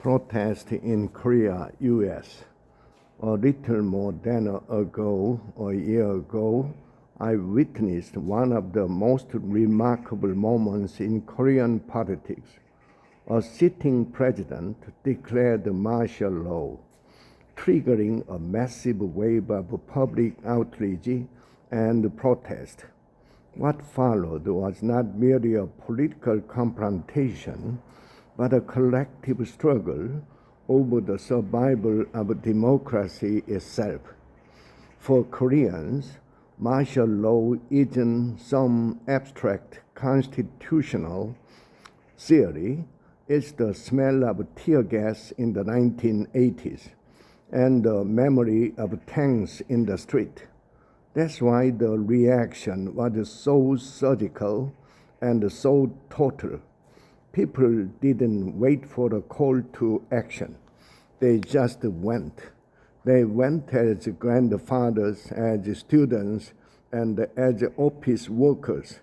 Protest in Korea, U.S. A little more than a year ago, I witnessed one of the most remarkable moments in Korean politics. A sitting president declared martial law, triggering a massive wave of public outrage and protest. What followed was not merely a political confrontation, but a collective struggle over the survival of democracy itself. For Koreans, martial law isn't some abstract constitutional theory. It's the smell of tear gas in the 1980s and the memory of tanks in the street. That's why the reaction was so surgical and so total. People didn't wait for a call to action. They just went. They went as grandfathers, as students, and as office workers,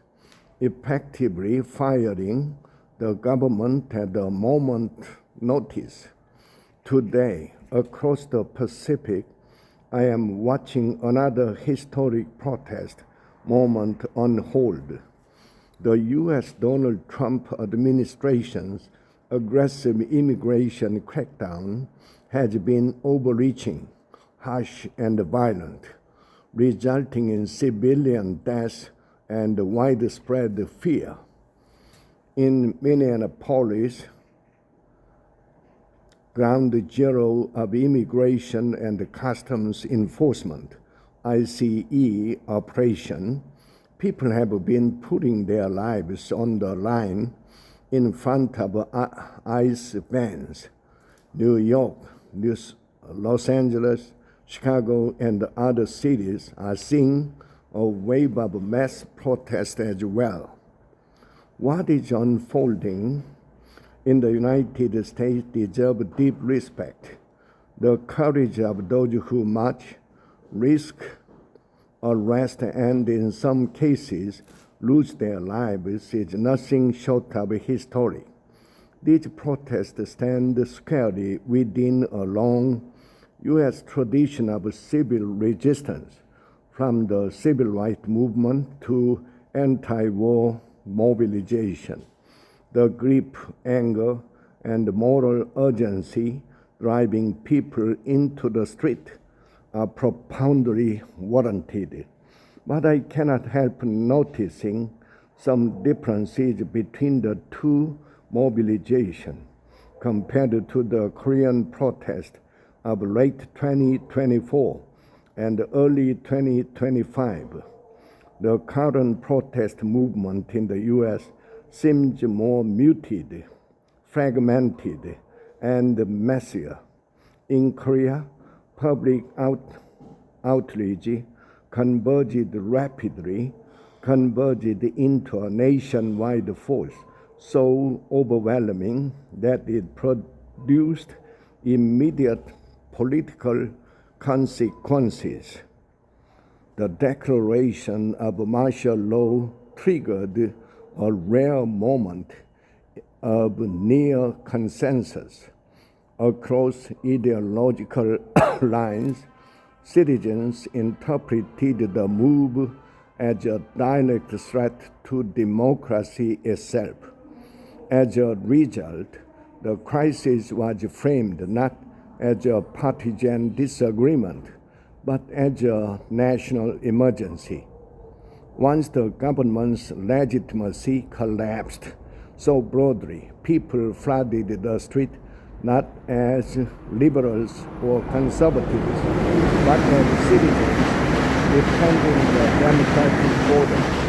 effectively firing the government at a moment's notice. Today, across the Pacific, I am watching another historic protest moment unfold. The U.S. Donald Trump administration's aggressive immigration crackdown has been overreaching, harsh, and violent, resulting in civilian deaths and widespread fear. In Minneapolis, ground zero of Immigration and Customs Enforcement, ICE operation, people have been putting their lives on the line in front of ICE vans. New York, Los Angeles, Chicago, and other cities are seeing a wave of mass protest as well. What is unfolding in the United States deserves deep respect. The courage of those who march, risk arrest, and in some cases lose their lives is nothing short of historic. These protests stand squarely within a long U.S. tradition of civil resistance, from the civil rights movement to anti-war mobilization. The grip, anger, and moral urgency driving people into the street are profoundly warranted. But I cannot help noticing some differences between the two mobilizations compared to the Korean protest of late 2024 and early 2025. The current protest movement in the U.S. seems more muted, fragmented, and messier. In Korea, public outrage converged rapidly, converged into a nationwide force so overwhelming that it produced immediate political consequences. The declaration of martial law triggered a rare moment of near consensus. Across ideological lines, citizens interpreted the move as a direct threat to democracy itself. As a result, the crisis was framed not as a partisan disagreement, but as a national emergency. Once the government's legitimacy collapsed so broadly, people flooded the street not as liberals or conservatives, but as citizens defending the democratic order.